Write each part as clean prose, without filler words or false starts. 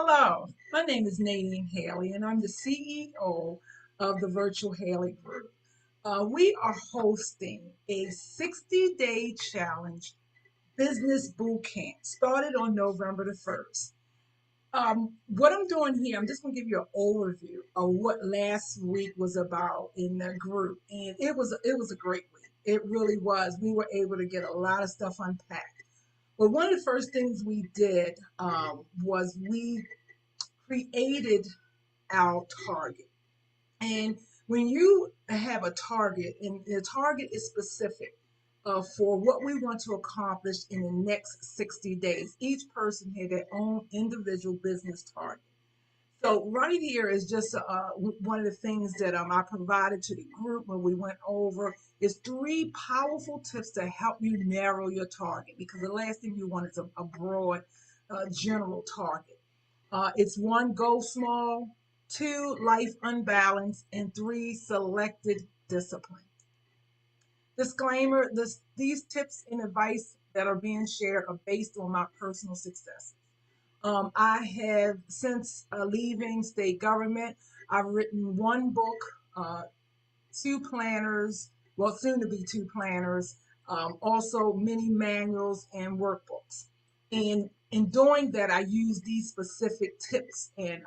Hello, my name is Nadine Haley, and I'm the CEO of the Virtual Hailey Group. We are hosting a 60-day challenge business boot camp started on November the 1st. What I'm doing here, I'm just going to give you an overview of what last week was about in the group, and it was a great week. It really was. We were able to get a lot of stuff unpacked. But one of the first things we did was we created our target. And when you have a target, and the target is specific for what we want to accomplish in the next 60 days, each person had their own individual business target. So right here is just one of the things that I provided to the group when we went over is three powerful tips to help you narrow your target, because the last thing you want is a broad general target. It's one, go small, two, life unbalanced, and three, selected discipline. Disclaimer, these tips and advice that are being shared are based on my personal successes. I have, since leaving state government, I've written one book, uh, two planners, well, soon to be two planners, also many manuals and workbooks. And in doing that, I use these specific tips and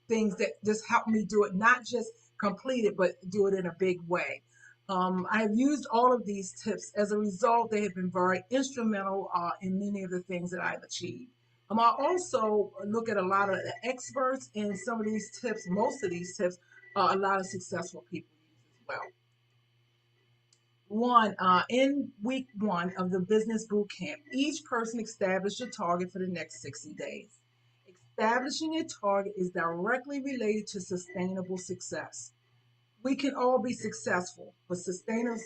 things that just help me do it, not just complete it, but do it in a big way. I've used all of these tips. As a result, they have been very instrumental in many of the things that I've achieved. I also look at a lot of the experts, and some of these tips, most of these tips, a lot of successful people use as well. One, in week one of the business boot camp, each person established a target for the next 60 days. Establishing a target is directly related to sustainable success. We can all be successful, but sustainable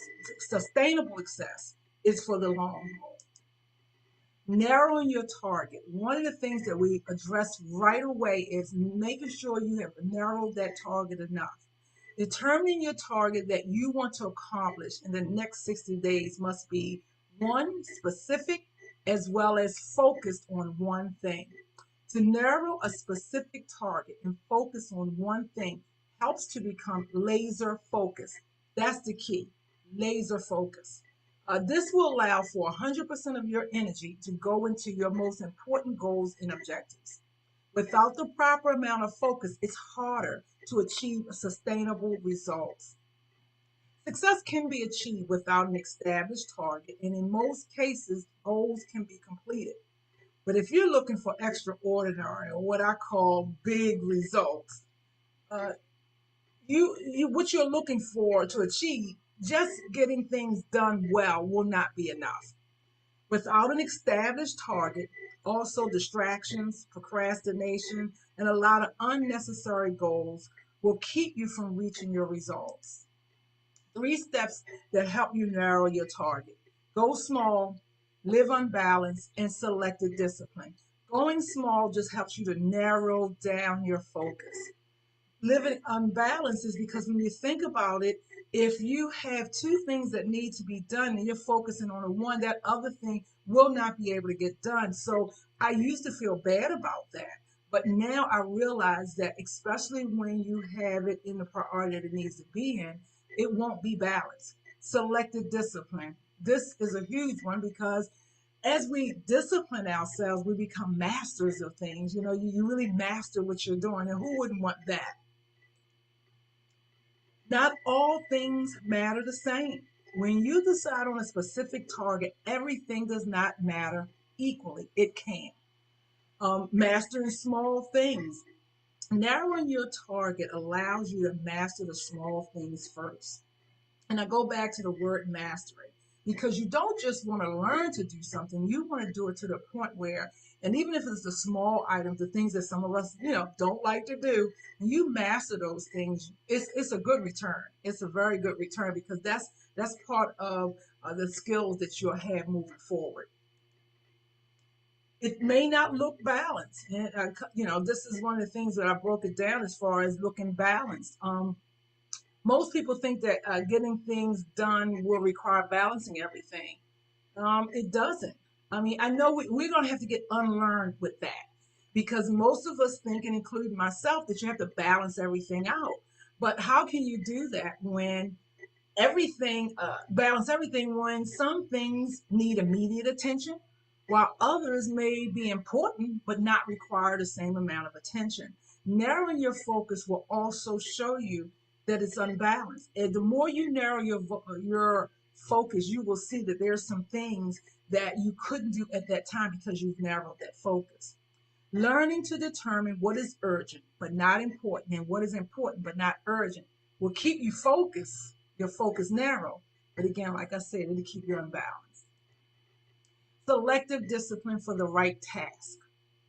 success is for the long haul. Narrowing your target. One of the things that we address right away is making sure you have narrowed that target enough. Determining your target that you want to accomplish in the next 60 days must be one, specific, as well as focused on one thing. To narrow a specific target and focus on one thing helps to become laser focused. That's the key, laser focus. This will allow for 100% of your energy to go into your most important goals and objectives. Without the proper amount of focus, it's harder to achieve sustainable results. Success can be achieved without an established target, and in most cases, goals can be completed. But if you're looking for extraordinary, or what I call big results, uh, what you're looking for to achieve, just getting things done well will not be enough. Without an established target, also distractions, procrastination, and a lot of unnecessary goals will keep you from reaching your results. Three steps that help you narrow your target: go small, live unbalanced, and selected discipline. Going small just helps you to narrow down your focus. Living unbalanced is because when you think about it, if you have two things that need to be done and you're focusing on the one, that other thing will not be able to get done. So I used to feel bad about that. But now I realize that, especially when you have it in the priority that it needs to be in, it won't be balanced. Selected discipline. This is a huge one because as we discipline ourselves, we become masters of things. You really master what you're doing, and who wouldn't want that? Not all things matter the same. When you decide on a specific target, everything does not matter equally. It can. Mastering small things. Narrowing your target allows you to master the small things first. And I go back to the word mastery, because you don't just want to learn to do something, you want to do it to the point where, and even if it's the small items, the things that some of us, don't like to do, and you master those things, it's a good return. It's a very good return, because that's part of the skills that you'll have moving forward. It may not look balanced. And, this is one of the things that I broke it down as far as looking balanced. Most people think that getting things done will require balancing everything. It doesn't. I mean, I know we're going to have to get unlearned with that, because most of us think, and including myself, that you have to balance everything out. But how can you do that when balance everything when some things need immediate attention, while others may be important but not require the same amount of attention? Narrowing your focus will also show you that it's unbalanced. And the more you narrow your focus, you will see that there's some things that you couldn't do at that time because you've narrowed that focus. Learning to determine what is urgent but not important and what is important but not urgent will keep you focused, your focus narrow. But again, like I said, it'll keep you unbalanced. Selective discipline for the right task.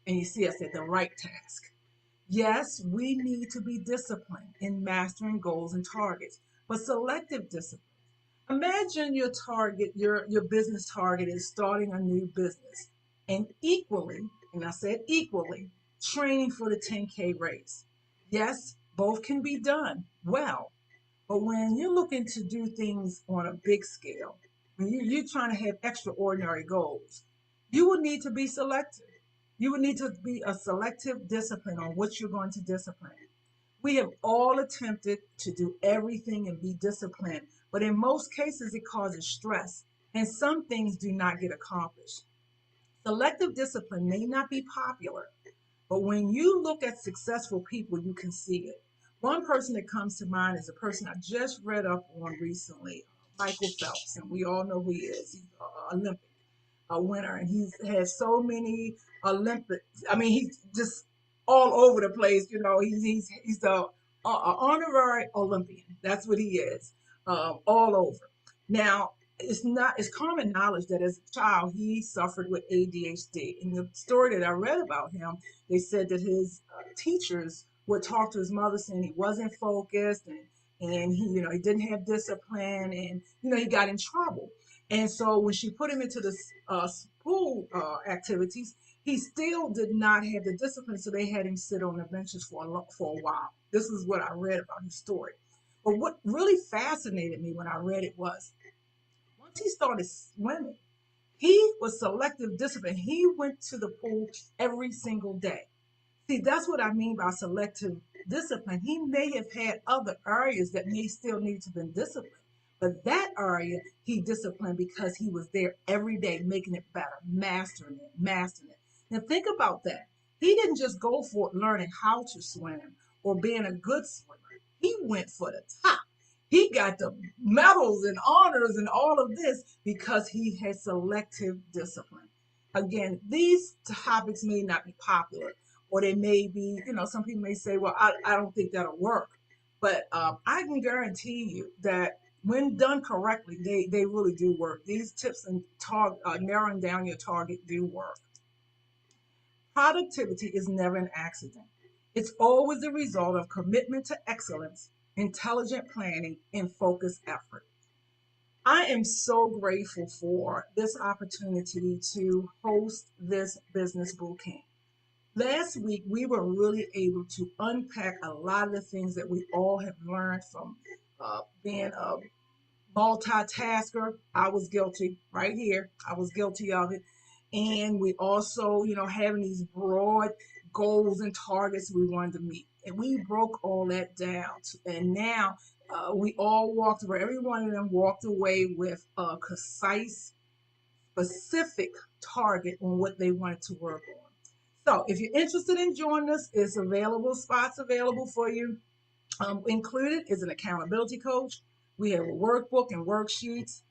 And you see, I said the right task. Yes, we need to be disciplined in mastering goals and targets, but selective discipline. Imagine your target, your business target is starting a new business, and equally, and I said equally, training for the 10K race. Yes, both can be done well, but when you're looking to do things on a big scale, when you're trying to have extraordinary goals, you will need to be selective. You will need to be a selective discipline on what you're going to discipline. We have all attempted to do everything and be disciplined, but in most cases, it causes stress, and some things do not get accomplished. Selective discipline may not be popular, but when you look at successful people, you can see it. One person that comes to mind is a person I just read up on recently, Michael Phelps, and we all know who he is. He's an Olympic a winner, and he's had so many Olympics. I mean, he's just all over the place. You know, he's a honorary Olympian. That's what he is, all over. Now, it's common knowledge that as a child he suffered with ADHD. In the story that I read about him, they said that his teachers would talk to his mother saying he wasn't focused and he didn't have discipline, and he got in trouble. And so when she put him into the school activities, he still did not have the discipline. So they had him sit on the benches for a while. This is what I read about his story. But what really fascinated me when I read it was once he started swimming, he was selective discipline. He went to the pool every single day. See, that's what I mean by selective discipline. He may have had other areas that may still need to be disciplined, but that area he disciplined because he was there every day, making it better, mastering it. Now think about that. He didn't just go for learning how to swim or being a good swimmer. He went for the top. He got the medals and honors and all of this because he had selective discipline. Again, these topics may not be popular, or they may be, some people may say, well, I don't think that'll work. But I can guarantee you that when done correctly, they really do work. These tips and narrowing down your target do work. Productivity is never an accident. It's always the result of commitment to excellence, intelligent planning, and focused effort. I am so grateful for this opportunity to host this business boot camp. Last week, we were really able to unpack a lot of the things that we all have learned from being a multitasker. I was guilty right here. I was guilty of it. And we also, having these broad goals and targets we wanted to meet. And we broke all that down. And now we all every one of them walked away with a concise, specific target on what they wanted to work on. So if you're interested in joining us, it's available, spots available for you. Included is an accountability coach. We have a workbook and worksheets.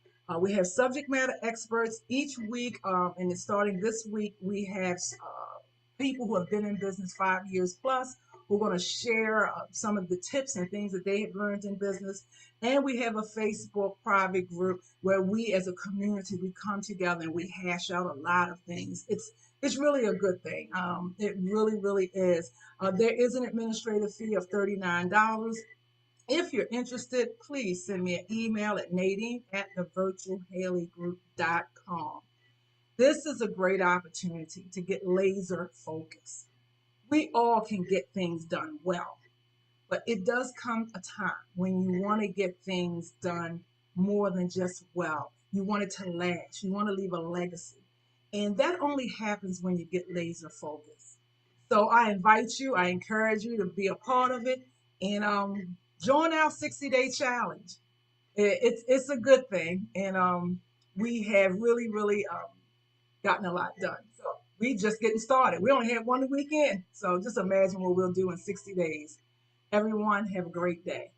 We have subject matter experts each week, and it's starting this week. We have people who have been in business 5 years plus who are going to share some of the tips and things that they have learned in business. And we have a Facebook private group where we as a community, we come together and we hash out a lot of things. It's really a good thing. It really, really is. There is an administrative fee of $39. If you're interested, please send me an email at nadine@thevirtualhaileygroup.com. This is a great opportunity to get laser focused. We all can get things done well, but it does come a time when you want to get things done more than just well. You want it to last. You want to leave a legacy. And that only happens when you get laser focused. So I invite you, I encourage you to be a part of it and join our 60-day challenge. It's a good thing, and we have really gotten a lot done. So we just getting started. We only had one weekend, so just imagine what we'll do in 60 days. Everyone, have a great day.